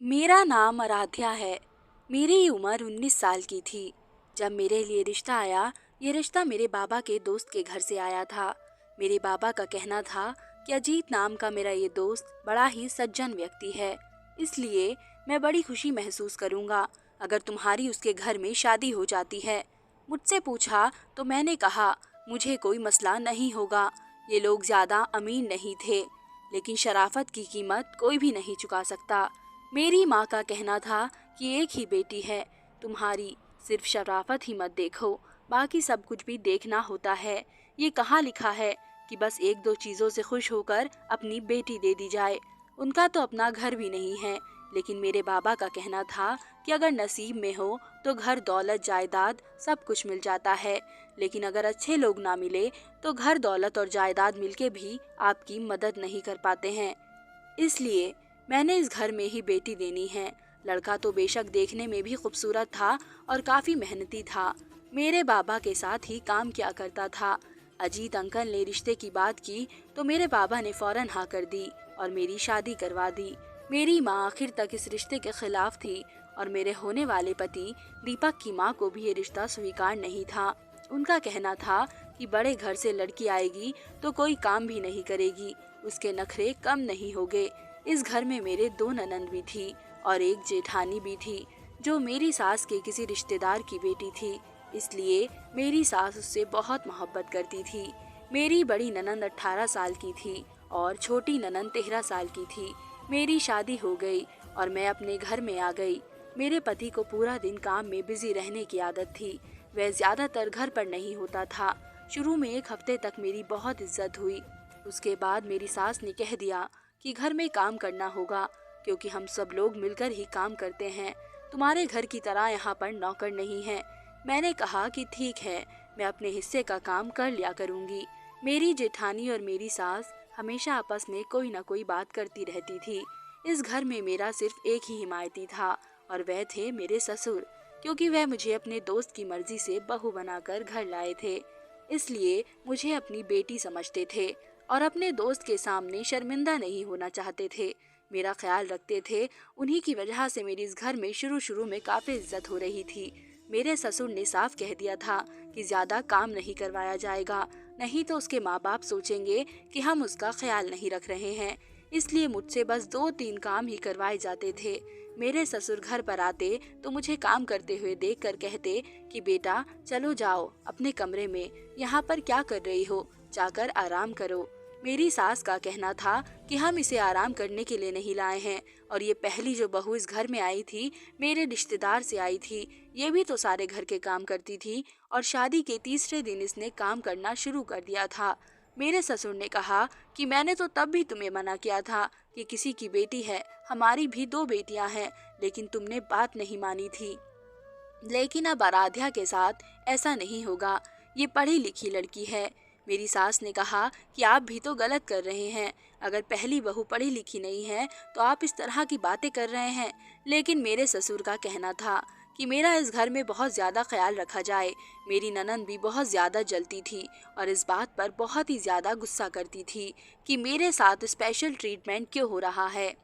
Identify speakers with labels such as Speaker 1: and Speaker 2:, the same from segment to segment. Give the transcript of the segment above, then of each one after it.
Speaker 1: मेरा नाम आराध्या है। मेरी उम्र 19 साल की थी जब मेरे लिए रिश्ता आया। ये रिश्ता मेरे बाबा के दोस्त के घर से आया था। मेरे बाबा का कहना था कि अजीत नाम का मेरा ये दोस्त बड़ा ही सज्जन व्यक्ति है, इसलिए मैं बड़ी खुशी महसूस करूंगा अगर तुम्हारी उसके घर में शादी हो जाती है। मुझसे पूछा तो मैंने कहा मुझे कोई मसला नहीं होगा। ये लोग ज्यादा अमीर नहीं थे, लेकिन शराफत की कीमत कोई भी नहीं चुका सकता। मेरी माँ का कहना था कि एक ही बेटी है तुम्हारी, सिर्फ शराफत ही मत देखो, बाकी सब कुछ भी देखना होता है। ये कहाँ लिखा है कि बस एक दो चीज़ों से खुश होकर अपनी बेटी दे दी जाए। उनका तो अपना घर भी नहीं है, लेकिन मेरे बाबा का कहना था कि अगर नसीब में हो तो घर दौलत जायदाद सब कुछ मिल जाता है, लेकिन अगर अच्छे लोग ना मिले तो घर दौलत और जायदाद मिलके भी आपकी मदद नहीं कर पाते हैं। इसलिए मैंने इस घर में ही बेटी देनी है। लड़का तो बेशक देखने में भी खूबसूरत था और काफी मेहनती था। मेरे बाबा के साथ ही काम किया करता था। अजीत अंकल ने रिश्ते की बात की तो मेरे बाबा ने फौरन हाँ कर दी और मेरी शादी करवा दी। मेरी माँ आखिर तक इस रिश्ते के खिलाफ थी और मेरे होने वाले पति दीपक की माँ को भी ये रिश्ता स्वीकार नहीं था। उनका कहना था कि बड़े घर से लड़की आएगी तो कोई काम भी नहीं करेगी, उसके नखरे कम नहीं होंगे। इस घर में मेरे दो ननंद भी थी और एक जेठानी भी थी जो मेरी सास के किसी रिश्तेदार की बेटी थी, इसलिए मेरी सास उससे बहुत मोहब्बत करती थी। मेरी बड़ी ननंद 18 साल की थी और छोटी ननंद 13 साल की थी। मेरी शादी हो गई और मैं अपने घर में आ गई। मेरे पति को पूरा दिन काम में बिजी रहने की आदत थी। वह ज्यादातर घर पर नहीं होता था। शुरू में एक हफ्ते तक मेरी बहुत इज्जत हुई। उसके बाद मेरी सास ने कह दिया कि घर में काम करना होगा, क्योंकि हम सब लोग मिलकर ही काम करते हैं। तुम्हारे घर की तरह यहाँ पर नौकर नहीं है। मैंने कहा कि ठीक है, मैं अपने हिस्से का काम कर लिया करूँगी। मेरी जेठानी और मेरी सास हमेशा आपस में कोई न कोई बात करती रहती थी। इस घर में मेरा सिर्फ एक ही हिमायती था और वह थे मेरे ससुर, क्योंकि वह मुझे अपने दोस्त की मर्जी से बहू बनाकर घर लाए थे। इसलिए मुझे अपनी बेटी समझते थे और अपने दोस्त के सामने शर्मिंदा नहीं होना चाहते थे। मेरा ख्याल रखते थे। उन्हीं की वजह से मेरी इस घर में शुरू शुरू में काफी इज्जत हो रही थी। मेरे ससुर ने साफ कह दिया था कि ज्यादा काम नहीं करवाया जाएगा, नहीं तो उसके माँ बाप सोचेंगे कि हम उसका ख्याल नहीं रख रहे हैं। इसलिए मुझसे बस 2-3 काम ही करवाए जाते थे। मेरे ससुर घर पर आते तो मुझे काम करते हुए देखकर कहते कि बेटा चलो जाओ अपने कमरे में, यहाँ पर क्या कर रही हो, जाकर आराम करो। मेरी सास का कहना था कि हम इसे आराम करने के लिए नहीं लाए हैं, और ये पहली जो बहू इस घर में आई थी मेरे रिश्तेदार से आई थी। ये भी तो सारे घर के काम करती थी और शादी के तीसरे दिन इसने काम करना शुरू कर दिया था। मेरे ससुर ने कहा कि मैंने तो तब भी तुम्हें मना किया था कि किसी की बेटी है, हमारी भी 2 बेटियां हैं, लेकिन तुमने बात नहीं मानी थी। लेकिन अब आराध्या के साथ ऐसा नहीं होगा, ये पढ़ी लिखी लड़की है। मेरी सास ने कहा कि आप भी तो गलत कर रहे हैं, अगर पहली बहू पढ़ी लिखी नहीं है तो आप इस तरह की बातें कर रहे हैं। लेकिन मेरे ससुर का कहना था कि मेरा इस घर में बहुत ज़्यादा ख्याल रखा जाए। मेरी ननंद भी बहुत ज़्यादा जलती थी और इस बात पर बहुत ही ज़्यादा गुस्सा करती थी कि मेरे साथ स्पेशल ट्रीटमेंट क्यों हो रहा है,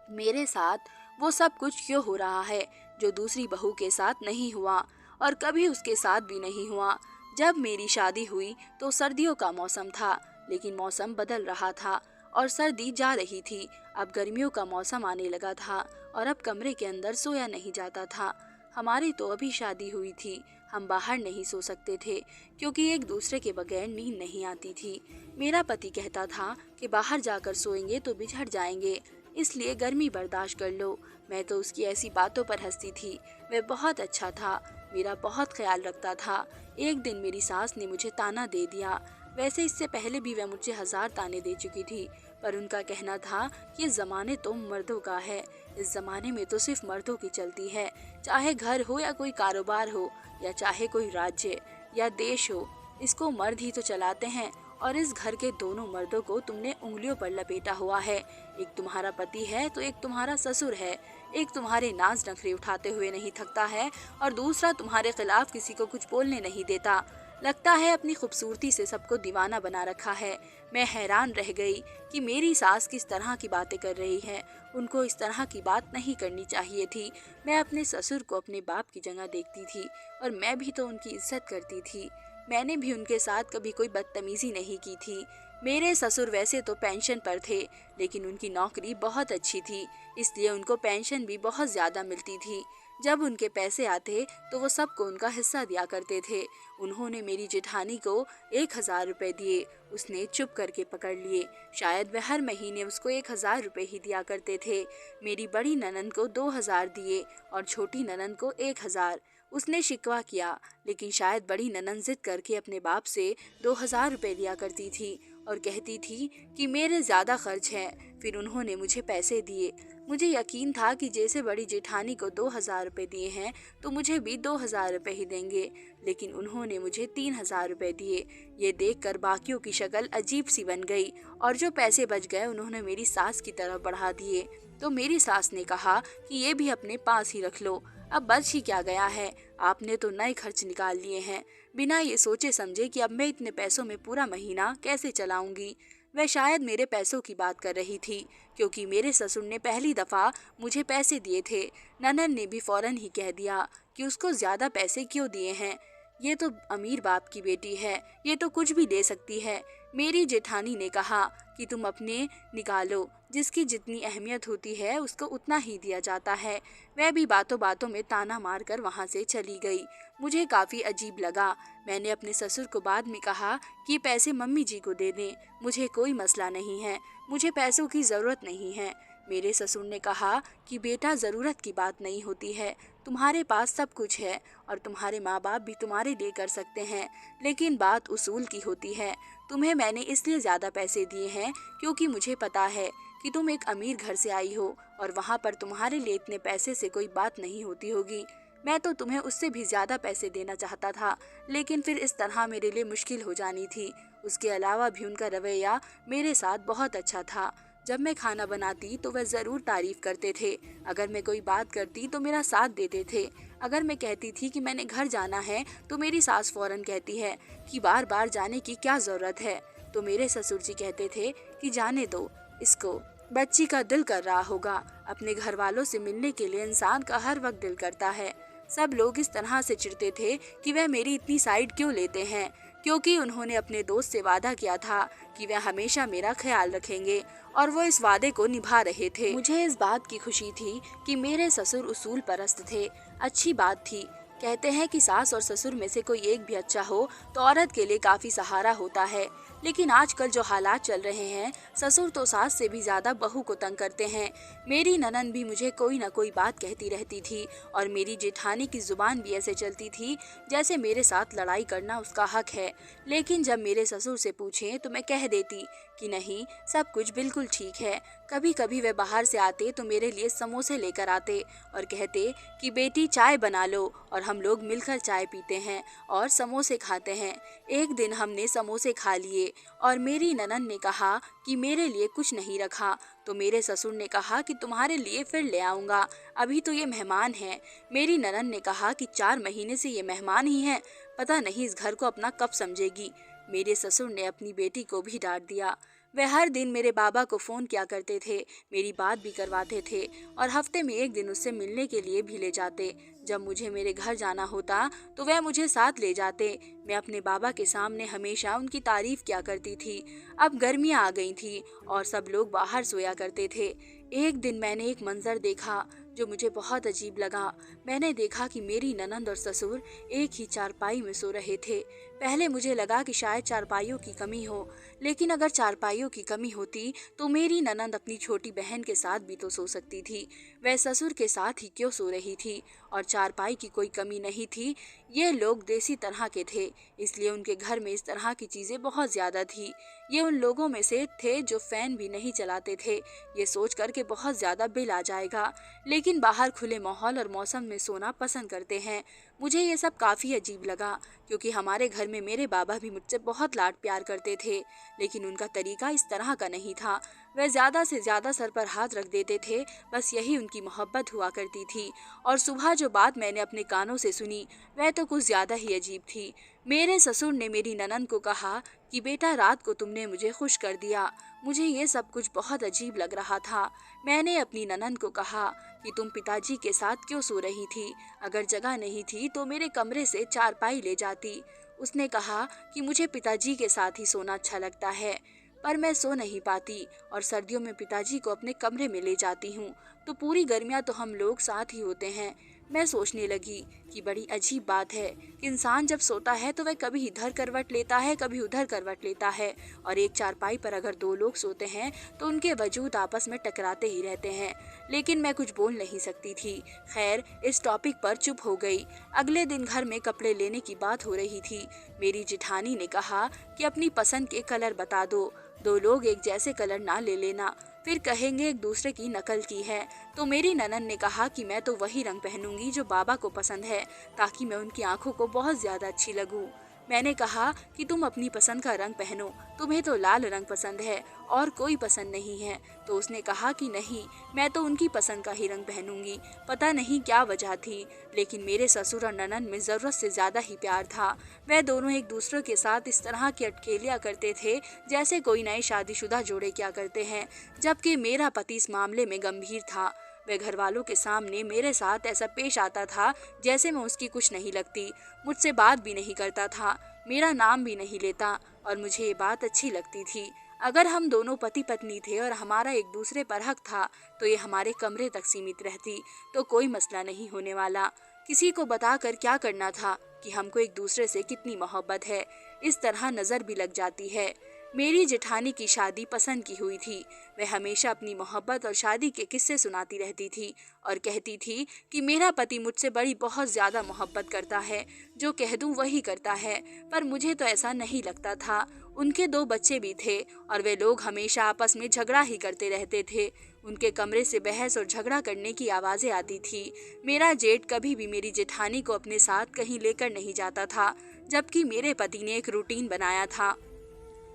Speaker 1: मेरे साथ वो सब कुछ क्यों हो रहा है जो दूसरी बहू के साथ नहीं हुआ और कभी उसके साथ भी नहीं हुआ। जब मेरी शादी हुई तो सर्दियों का मौसम था, लेकिन मौसम बदल रहा था और सर्दी जा रही थी। अब गर्मियों का मौसम आने लगा था और अब कमरे के अंदर सोया नहीं जाता था। हमारी तो अभी शादी हुई थी, हम बाहर नहीं सो सकते थे क्योंकि एक दूसरे के बगैर नींद नहीं आती थी। मेरा पति कहता था कि बाहर जाकर सोएंगे तो बिछड़ जाएंगे, इसलिए गर्मी बर्दाश्त कर लो। मैं तो उसकी ऐसी बातों पर हंसती थी। वह बहुत अच्छा था, मेरा बहुत ख्याल रखता था। एक दिन मेरी सास ने मुझे ताना दे दिया। वैसे इससे पहले भी वह मुझे 1000 ताने दे चुकी थी, पर उनका कहना था कि ये ज़माने तो मर्दों का है, इस ज़माने में तो सिर्फ मर्दों की चलती है। चाहे घर हो या कोई कारोबार हो या चाहे कोई राज्य या देश हो, इसको मर्द ही तो चलाते हैं। और इस घर के दोनों मर्दों को तुमने उंगलियों पर लपेटा हुआ है। एक तुम्हारा पति है तो एक तुम्हारा ससुर है। एक तुम्हारे नाज नखरे उठाते हुए नहीं थकता है और दूसरा तुम्हारे खिलाफ किसी को कुछ बोलने नहीं देता। लगता है अपनी खूबसूरती से सबको दीवाना बना रखा है। मैं हैरान रह गई कि मेरी सास किस तरह की बातें कर रही है। उनको इस तरह की बात नहीं करनी चाहिए थी। मैं अपने ससुर को अपने बाप की जगह देखती थी और मैं भी तो उनकी इज्जत करती थी। मैंने भी उनके साथ कभी कोई बदतमीजी नहीं की थी। मेरे ससुर वैसे तो पेंशन पर थे, लेकिन उनकी नौकरी बहुत अच्छी थी, इसलिए उनको पेंशन भी बहुत ज़्यादा मिलती थी। जब उनके पैसे आते तो वो सबको उनका हिस्सा दिया करते थे। उन्होंने मेरी जेठानी को 1,000 रुपए दिए। उसने चुप करके पकड़ लिए। शायद वह हर महीने उसको 1,000 रुपए ही दिया करते थे। मेरी बड़ी ननंद को 2,000 दिए और छोटी ननंद को 1,000। उसने शिकवा किया, लेकिन शायद बड़ी ननंद जिद करके अपने बाप से 2,000 रुपए लिया करती थी और कहती थी कि मेरे ज़्यादा खर्च है। फिर उन्होंने मुझे पैसे दिए। मुझे यकीन था कि जैसे बड़ी जेठानी को 2,000 रुपए दिए हैं तो मुझे भी 2,000 रुपए ही देंगे, लेकिन उन्होंने मुझे 3,000 रुपए दिए। ये देखकर बाकियों की शक्ल अजीब सी बन गई और जो पैसे बच गए उन्होंने मेरी सास की तरफ बढ़ा दिए। तो मेरी सास ने कहा कि ये भी अपने पास ही रख लो, अब बच ही क्या गया है, आपने तो नए खर्च निकाल लिए हैं, बिना ये सोचे समझे कि अब मैं इतने पैसों में पूरा महीना कैसे चलाऊंगी। वह शायद मेरे पैसों की बात कर रही थी, क्योंकि मेरे ससुर ने पहली दफ़ा मुझे पैसे दिए थे। ननद ने भी फौरन ही कह दिया कि उसको ज़्यादा पैसे क्यों दिए हैं, ये तो अमीर बाप की बेटी है, ये तो कुछ भी दे सकती है। मेरी जेठानी ने कहा कि तुम अपने निकालो, जिसकी जितनी अहमियत होती है उसको उतना ही दिया जाता है। वह भी बातों बातों में ताना मारकर वहाँ से चली गई। मुझे काफ़ी अजीब लगा। मैंने अपने ससुर को बाद में कहा कि पैसे मम्मी जी को दे दें, मुझे कोई मसला नहीं है, मुझे पैसों की ज़रूरत नहीं है। मेरे ससुर ने कहा कि बेटा, ज़रूरत की बात नहीं होती है, तुम्हारे पास सब कुछ है और तुम्हारे माँ बाप भी तुम्हारे लिए कर सकते हैं, लेकिन बात उसूल की होती है। तुम्हें मैंने इसलिए ज़्यादा पैसे दिए हैं क्योंकि मुझे पता है कि तुम एक अमीर घर से आई हो और वहाँ पर तुम्हारे लिए इतने पैसे से कोई बात नहीं होती होगी। मैं तो तुम्हें उससे भी ज़्यादा पैसे देना चाहता था, लेकिन फिर इस तरह मेरे लिए मुश्किल हो जानी थी। उसके अलावा भी उनका रवैया मेरे साथ बहुत अच्छा था। जब मैं खाना बनाती तो वह ज़रूर तारीफ करते थे। अगर मैं कोई बात करती तो मेरा साथ देते थे। अगर मैं कहती थी कि मैंने घर जाना है तो मेरी सास फौरन कहती है कि बार बार जाने की क्या ज़रूरत है। तो मेरे ससुर जी कहते थे कि जाने दो इसको, बच्ची का दिल कर रहा होगा। अपने घर वालों से मिलने के लिए इंसान का हर वक्त दिल करता है। सब लोग इस तरह से चिढ़ते थे कि वह मेरी इतनी साइड क्यों लेते हैं, क्योंकि उन्होंने अपने दोस्त से वादा किया था कि वह हमेशा मेरा ख्याल रखेंगे और वो इस वादे को निभा रहे थे। मुझे इस बात की खुशी थी कि मेरे ससुर उसूल परस्त थे। अच्छी बात थी। कहते हैं कि सास और ससुर में से कोई एक भी अच्छा हो तो औरत के लिए काफ़ी सहारा होता है, लेकिन आजकल जो हालात चल रहे हैं, ससुर तो सास से भी ज़्यादा बहू को तंग करते हैं। मेरी ननद भी मुझे कोई ना कोई बात कहती रहती थी और मेरी जेठानी की ज़ुबान भी ऐसे चलती थी जैसे मेरे साथ लड़ाई करना उसका हक है। लेकिन जब मेरे ससुर से पूछें तो मैं कह देती कि नहीं, सब कुछ बिल्कुल ठीक है। कभी कभी वे बाहर से आते तो मेरे लिए समोसे लेकर आते और कहते कि बेटी चाय बना लो, और हम लोग मिलकर चाय पीते हैं और समोसे खाते हैं। एक दिन हमने समोसे खा लिए और मेरी ननद ने कहा कि मेरे लिए कुछ नहीं रखा, तो मेरे ससुर ने कहा कि तुम्हारे लिए फिर ले आऊँगा, अभी तो ये मेहमान हैं। मेरी ननद ने कहा कि 4 महीने से ये मेहमान ही हैं, पता नहीं इस घर को अपना कब समझेगी। मेरे ससुर ने अपनी बेटी को भी डांट दिया। वह हर दिन मेरे बाबा को फ़ोन किया करते थे, मेरी बात भी करवाते थे और हफ्ते में एक दिन उससे मिलने के लिए भी ले जाते। जब मुझे मेरे घर जाना होता तो वह मुझे साथ ले जाते। मैं अपने बाबा के सामने हमेशा उनकी तारीफ किया करती थी। अब गर्मियाँ आ गई थी और सब लोग बाहर सोया करते थे। एक दिन मैंने एक मंजर देखा जो मुझे बहुत अजीब लगा। मैंने देखा कि मेरी ननंद और ससुर एक ही चारपाई में सो रहे थे। पहले मुझे लगा कि शायद चारपाइयों की कमी हो, लेकिन अगर चारपाइयों की कमी होती तो मेरी ननंद अपनी छोटी बहन के साथ भी तो सो सकती थी। वह ससुर के साथ ही क्यों सो रही थी? और चारपाई की कोई कमी नहीं थी। ये लोग देसी तरह के थे, इसलिए उनके घर में इस तरह की चीज़ें बहुत ज़्यादा थी। ये उन लोगों में से थे जो फ़ैन भी नहीं चलाते थे। ये सोच कर के बहुत ज़्यादा बिल आ जाएगा, लेकिन बाहर खुले माहौल और मौसम में सोना पसंद करते हैं। मुझे ये सब काफ़ी अजीब लगा, क्योंकि हमारे घर में मेरे बाबा भी मुझसे बहुत लाड प्यार करते थे, लेकिन उनका तरीका इस तरह का नहीं था। वह ज़्यादा से ज़्यादा सर पर हाथ रख देते थे, बस यही उनकी मोहब्बत हुआ करती थी। और सुबह जो बात मैंने अपने कानों से सुनी वह तो कुछ ज़्यादा ही अजीब थी। मेरे ससुर ने मेरी ननंद को कहा कि बेटा, रात को तुमने मुझे खुश कर दिया। मुझे ये सब कुछ बहुत अजीब लग रहा था। मैंने अपनी ननंद को कहा कि तुम पिताजी के साथ क्यों सो रही थी? अगर जगह नहीं थी तो मेरे कमरे से चारपाई ले जाती। उसने कहा कि मुझे पिताजी के साथ ही सोना अच्छा लगता है, पर मैं सो नहीं पाती और सर्दियों में पिताजी को अपने कमरे में ले जाती हूँ, तो पूरी गर्मियाँ तो हम लोग साथ ही होते हैं। मैं सोचने लगी कि बड़ी अजीब बात है कि इंसान जब सोता है तो वह कभी इधर करवट लेता है, कभी उधर करवट लेता है, और एक चारपाई पर अगर दो लोग सोते हैं तो उनके वजूद आपस में टकराते ही रहते हैं। लेकिन मैं कुछ बोल नहीं सकती थी। खैर, इस टॉपिक पर चुप हो गई। अगले दिन घर में कपड़े लेने की बात हो रही थी। मेरी जिठानी ने कहा कि अपनी पसंद के कलर बता दो, दो लोग एक जैसे कलर ना ले लेना, फिर कहेंगे एक दूसरे की नकल की है। तो मेरी ननद ने कहा कि मैं तो वही रंग पहनूंगी जो बाबा को पसंद है, ताकि मैं उनकी आंखों को बहुत ज्यादा अच्छी लगूं। मैंने कहा कि तुम अपनी पसंद का रंग पहनो, तुम्हें तो लाल रंग पसंद है और कोई पसंद नहीं है। तो उसने कहा कि नहीं, मैं तो उनकी पसंद का ही रंग पहनूंगी। पता नहीं क्या वजह थी, लेकिन मेरे ससुर और ननद में जरूरत से ज्यादा ही प्यार था। वह दोनों एक दूसरे के साथ इस तरह की अटखेलियां करते थे जैसे कोई नए शादीशुदा जोड़े क्या करते हैं, जबकि मेरा पति इस मामले में गंभीर था। वह घर वालों के सामने मेरे साथ ऐसा पेश आता था जैसे मैं उसकी कुछ नहीं लगती, मुझसे बात भी नहीं करता था, मेरा नाम भी नहीं लेता, और मुझे ये बात अच्छी लगती थी। अगर हम दोनों पति पत्नी थे और हमारा एक दूसरे पर हक था तो ये हमारे कमरे तक सीमित रहती, तो कोई मसला नहीं होने वाला। किसी को बताकर क्या करना था कि हमको एक दूसरे से कितनी मोहब्बत है, इस तरह नजर भी लग जाती है। मेरी जेठानी की शादी पसंद की हुई थी। वह हमेशा अपनी मोहब्बत और शादी के किस्से सुनाती रहती थी और कहती थी कि मेरा पति मुझसे बड़ी बहुत ज्यादा मोहब्बत करता है, जो कह दूं वही करता है। पर मुझे तो ऐसा नहीं लगता था। उनके दो बच्चे भी थे और वे लोग हमेशा आपस में झगड़ा ही करते रहते थे। उनके कमरे से बहस और झगड़ा करने की आवाजें आती थी। मेरा जेठ कभी भी मेरी जेठानी को अपने साथ कहीं लेकर नहीं जाता था, जबकि मेरे पति ने एक रूटीन बनाया था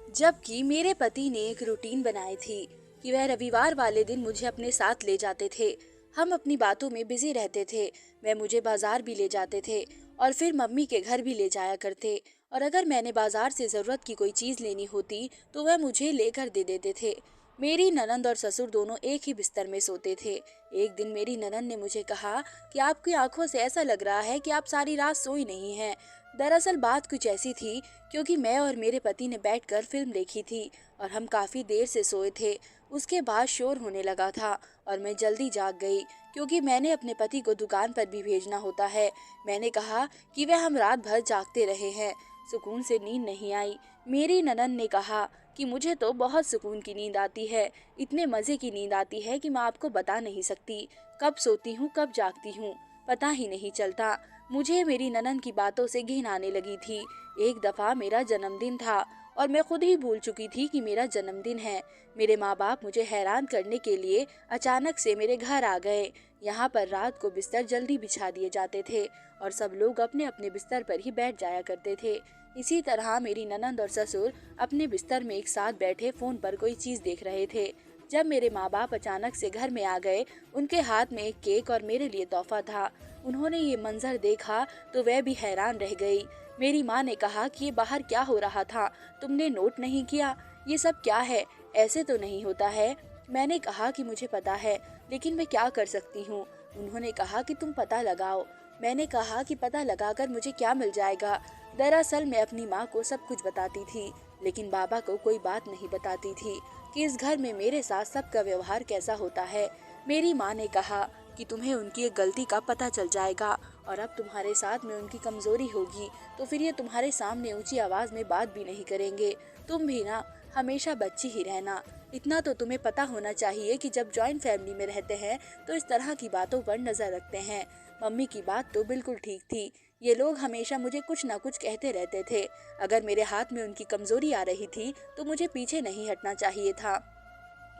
Speaker 1: जबकि मेरे पति ने एक रूटीन बनाई थी कि वह रविवार वाले दिन मुझे अपने साथ ले जाते थे। हम अपनी बातों में बिजी रहते थे। वह मुझे बाजार भी ले जाते थे और फिर मम्मी के घर भी ले जाया करते, और अगर मैंने बाजार से जरूरत की कोई चीज लेनी होती तो वह मुझे लेकर दे देते थे। मेरी ननंद और ससुर दोनों एक ही बिस्तर में सोते थे। एक दिन मेरी ननंद ने मुझे कहा कि आपकी आंखों से ऐसा लग रहा है कि आप सारी रात सोई नहीं हैं। दरअसल बात कुछ ऐसी थी, क्योंकि मैं और मेरे पति ने बैठकर फिल्म देखी थी और हम काफी देर से सोए थे। उसके बाद शोर होने लगा था और मैं जल्दी जाग गई, क्योंकि मैंने अपने पति को दुकान पर भी भेजना होता है। मैंने कहा कि वह हम रात भर जागते रहे हैं, सुकून से नींद नहीं आई। मेरी ननंद ने कहा कि मुझे तो बहुत सुकून की नींद आती है, इतने मजे की नींद आती है कि मैं आपको बता नहीं सकती। कब सोती हूँ कब जागती हूँ पता ही नहीं चलता। मुझे मेरी ननंद की बातों से घिन आने लगी थी। एक दफा मेरा जन्मदिन था और मैं खुद ही भूल चुकी थी कि मेरा जन्मदिन है। मेरे माँ बाप मुझे हैरान करने के लिए अचानक से मेरे घर आ गए। यहाँ पर रात को बिस्तर जल्दी बिछा दिए जाते थे और सब लोग अपने अपने बिस्तर पर ही बैठ जाया करते थे। इसी तरह मेरी ननंद और ससुर अपने बिस्तर में एक साथ बैठे फोन पर कोई चीज देख रहे थे। जब मेरे माँ बाप अचानक से घर में आ गए, उनके हाथ में एक केक और मेरे लिए तोहफा था। उन्होंने ये मंजर देखा तो वह भी हैरान रह गई। मेरी माँ ने कहा कि ये बाहर क्या हो रहा था, तुमने नोट नहीं किया? ये सब क्या है, ऐसे तो नहीं होता है। मैंने कहा कि मुझे पता है, लेकिन मैं क्या कर सकती हूँ। उन्होंने कहा कि तुम पता लगाओ। मैंने कहा कि पता लगाकर मुझे क्या मिल जाएगा। दरअसल मैं अपनी माँ को सब कुछ बताती थी, लेकिन बाबा को कोई बात नहीं बताती थी कि इस घर में मेरे साथ सबका व्यवहार कैसा होता है। मेरी माँ ने कहा कि तुम्हें उनकी एक गलती का पता चल जाएगा और अब तुम्हारे साथ में उनकी कमजोरी होगी, तो फिर ये तुम्हारे सामने ऊंची आवाज में बात भी नहीं करेंगे। तुम भी ना हमेशा बच्ची ही रहना। इतना तो तुम्हें पता होना चाहिए कि जब जॉइंट फैमिली में रहते हैं तो इस तरह की बातों पर नजर रखते हैं। मम्मी की बात तो बिल्कुल ठीक थी। ये लोग हमेशा मुझे कुछ ना कुछ कहते रहते थे। अगर मेरे हाथ में उनकी कमजोरी आ रही थी तो मुझे पीछे नहीं हटना चाहिए था।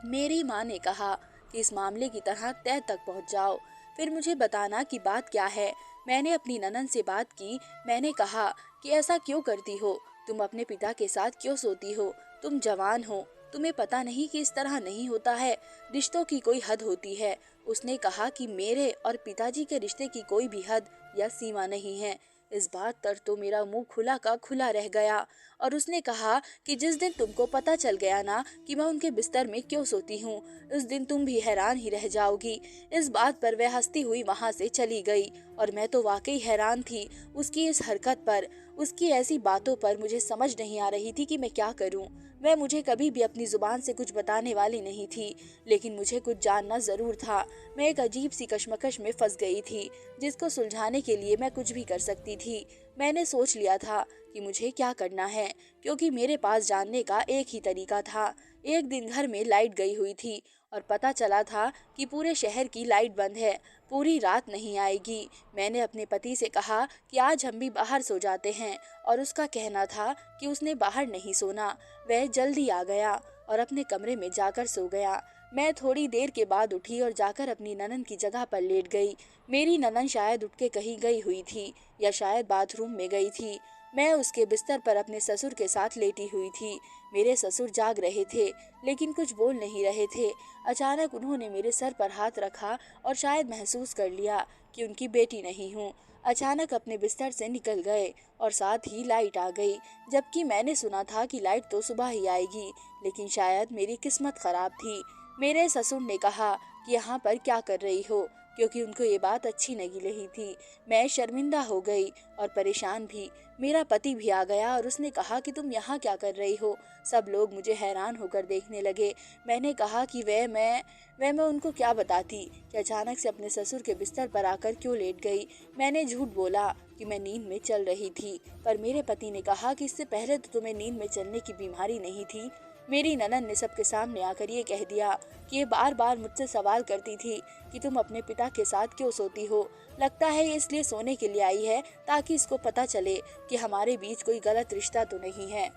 Speaker 1: मेरी माँ ने कहा कि इस मामले की तरह तह तक पहुँच जाओ, फिर मुझे बताना कि बात क्या है। मैंने अपनी ननंद से बात की। मैंने कहा कि ऐसा क्यों करती हो, तुम अपने पिता के साथ क्यों सोती हो? तुम जवान हो, तुम्हें पता नहीं कि इस तरह नहीं होता है, रिश्तों की कोई हद होती है। उसने कहा कि मेरे और पिताजी के रिश्ते की कोई भी हद या सीमा नहीं है। इस बात पर तो मेरा मुंह खुला का खुला रह गया और उसने कहा कि जिस दिन तुमको पता चल गया ना कि मैं उनके बिस्तर में क्यों सोती हूँ, उस दिन तुम भी हैरान ही रह जाओगी। इस बात पर वह हंसती हुई वहां से चली गई और मैं तो वाकई हैरान थी उसकी इस हरकत पर, उसकी ऐसी बातों पर। मुझे समझ नहीं आ रही थी कि मैं क्या करूं। वह मुझे कभी भी अपनी जुबान से कुछ बताने वाली नहीं थी, लेकिन मुझे कुछ जानना जरूर था। मैं एक अजीब सी कश्मकश में फंस गई थी, जिसको सुलझाने के लिए मैं कुछ भी कर सकती थी। मैंने सोच लिया था कि मुझे क्या करना है, क्योंकि मेरे पास जानने का एक ही तरीका था। एक दिन घर में लाइट गई हुई थी और पता चला था कि पूरे शहर की लाइट बंद है, पूरी रात नहीं आएगी। मैंने अपने पति से कहा कि आज हम भी बाहर सो जाते हैं और उसका कहना था कि उसने बाहर नहीं सोना। वह जल्दी आ गया और अपने कमरे में जाकर सो गया। मैं थोड़ी देर के बाद उठी और जाकर अपनी ननद की जगह पर लेट गई। मेरी ननद शायद उठ के कहीं गई हुई थी या शायद बाथरूम में गई थी। मैं उसके बिस्तर पर अपने ससुर के साथ लेटी हुई थी। मेरे ससुर जाग रहे थे, लेकिन कुछ बोल नहीं रहे थे। अचानक उन्होंने मेरे सर पर हाथ रखा और शायद महसूस कर लिया कि उनकी बेटी नहीं हूँ। अचानक अपने बिस्तर से निकल गए और साथ ही लाइट आ गई, जबकि मैंने सुना था कि लाइट तो सुबह ही आएगी। लेकिन शायद मेरी किस्मत खराब थी। मेरे ससुर ने कहा कि यहाँ पर क्या कर रही हो, क्योंकि उनको ये बात अच्छी नहीं लगी थी। मैं शर्मिंदा हो गई और परेशान भी। मेरा पति भी आ गया और उसने कहा कि तुम यहाँ क्या कर रही हो। सब लोग मुझे हैरान होकर देखने लगे। मैंने कहा कि मैं उनको क्या बताती कि अचानक से अपने ससुर के बिस्तर पर आकर क्यों लेट गई। मैंने झूठ बोला कि मैं नींद में चल रही थी, पर मेरे पति ने कहा कि इससे पहले तो तुम्हें नींद में चलने की बीमारी नहीं थी। मेरी ननद ने सबके सामने आकर ये कह दिया कि ये बार बार मुझसे सवाल करती थी कि तुम अपने पिता के साथ क्यों सोती हो। लगता है ये इसलिए सोने के लिए आई है ताकि इसको पता चले कि हमारे बीच कोई गलत रिश्ता तो नहीं है।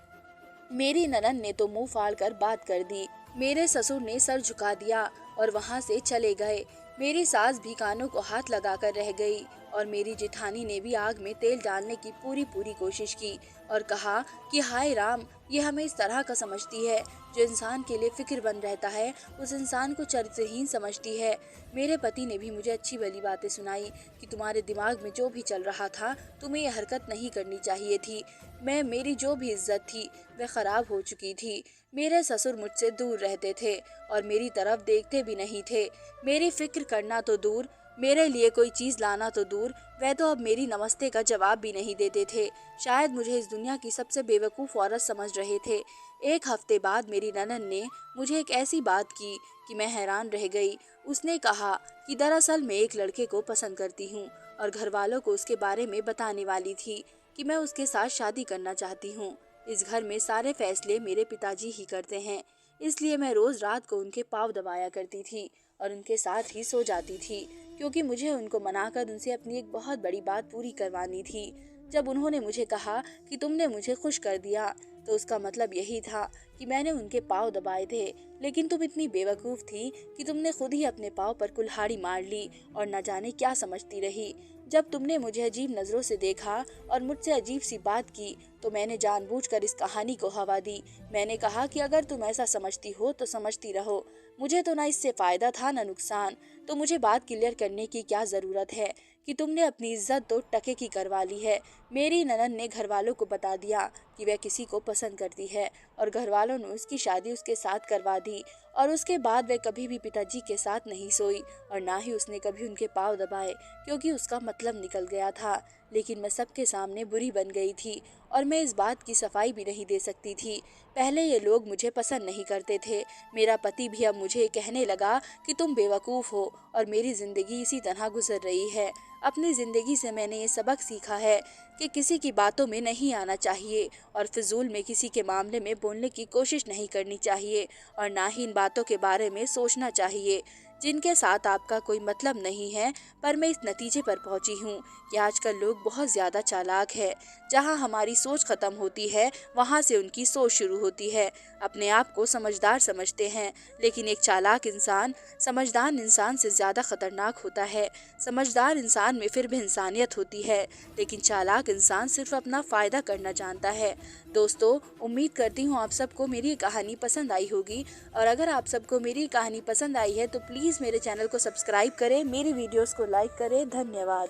Speaker 1: मेरी ननद ने तो मुंह फाड़ कर बात कर दी। मेरे ससुर ने सर झुका दिया और वहां से चले गए। मेरी सास भी कानों को हाथ लगाकर रह गई और मेरी जिठानी ने भी आग में तेल डालने की पूरी पूरी कोशिश की और कहा कि हाय राम, ये हमें इस तरह का समझती है। जो इंसान के लिए फिक्रमंद रहता है उस इंसान को चरित्रहीन समझती है। मेरे पति ने भी मुझे अच्छी भली बातें सुनाई कि तुम्हारे दिमाग में जो भी चल रहा था, तुम्हें यह हरकत नहीं करनी चाहिए थी। मेरी जो भी इज्जत थी वह खराब हो चुकी थी। मेरे ससुर मुझसे दूर रहते थे और मेरी तरफ देखते भी नहीं थे। मेरी फिक्र करना तो दूर, मेरे लिए कोई चीज लाना तो दूर, वह तो अब मेरी नमस्ते का जवाब भी नहीं देते थे। शायद मुझे इस दुनिया की सबसे बेवकूफ औरत समझ रहे थे। एक हफ्ते बाद मेरी ननद ने मुझे एक ऐसी बात की कि मैं हैरान रह गई। उसने कहा कि दरअसल मैं एक लड़के को पसंद करती हूँ और घर वालों को उसके बारे में बताने वाली थी कि मैं उसके साथ शादी करना चाहती हूँ। इस घर में सारे फैसले मेरे पिताजी ही करते हैं, इसलिए मैं रोज रात को उनके पाँव दबाया करती थी और उनके साथ ही सो जाती थी, क्योंकि मुझे उनको मनाकर उनसे अपनी एक बहुत बड़ी बात पूरी करवानी थी। जब उन्होंने मुझे कहा कि तुमने मुझे खुश कर दिया, तो उसका मतलब यही था कि मैंने उनके पाँव दबाए थे। लेकिन तुम इतनी बेवकूफ थी कि तुमने खुद ही अपने पाँव पर कुल्हाड़ी मार ली और न जाने क्या समझती रही। जब तुमने मुझे अजीब नजरों से देखा और मुझसे अजीब सी बात की, तो मैंने जानबूझकर इस कहानी को हवा दी। मैंने कहा कि अगर तुम ऐसा समझती हो तो समझती रहो, मुझे तो ना इससे फायदा था ना नुकसान। तो मुझे बात क्लियर करने की क्या जरूरत है कि तुमने अपनी इज्जत तो टके की करवा ली है। मेरी ननद ने घर वालों को बता दिया कि वह किसी को पसंद करती है और घर वालों ने उसकी शादी उसके साथ करवा दी और उसके बाद वह कभी भी पिताजी के साथ नहीं सोई और ना ही उसने कभी उनके पाँव दबाए, क्योंकि उसका मतलब निकल गया था। लेकिन मैं सबके सामने बुरी बन गई थी और मैं इस बात की सफाई भी नहीं दे सकती थी। पहले ये लोग मुझे पसंद नहीं करते थे। मेरा पति भी अब मुझे कहने लगा कि तुम बेवकूफ़ हो और मेरी ज़िंदगी इसी तरह गुजर रही है। अपनी ज़िंदगी से मैंने ये सबक सीखा है कि किसी की बातों में नहीं आना चाहिए और फिजूल में किसी के मामले में बोलने की कोशिश नहीं करनी चाहिए और ना ही इन बातों के बारे में सोचना चाहिए जिनके साथ आपका कोई मतलब नहीं है। पर मैं इस नतीजे पर पहुंची हूँ कि आजकल लोग बहुत ज़्यादा चालाक है। जहाँ हमारी सोच ख़त्म होती है वहाँ से उनकी सोच शुरू होती है। अपने आप को समझदार समझते हैं, लेकिन एक चालाक इंसान समझदार इंसान से ज़्यादा खतरनाक होता है। समझदार इंसान में फिर भी इंसानियत होती है, लेकिन चालाक इंसान सिर्फ अपना फ़ायदा करना जानता है। दोस्तों, उम्मीद करती हूँ आप सबको मेरी ये कहानी पसंद आई होगी और अगर आप सबको मेरी कहानी पसंद आई है तो प्लीज़ मेरे चैनल को सब्सक्राइब करें, मेरी वीडियोस को लाइक करें। धन्यवाद।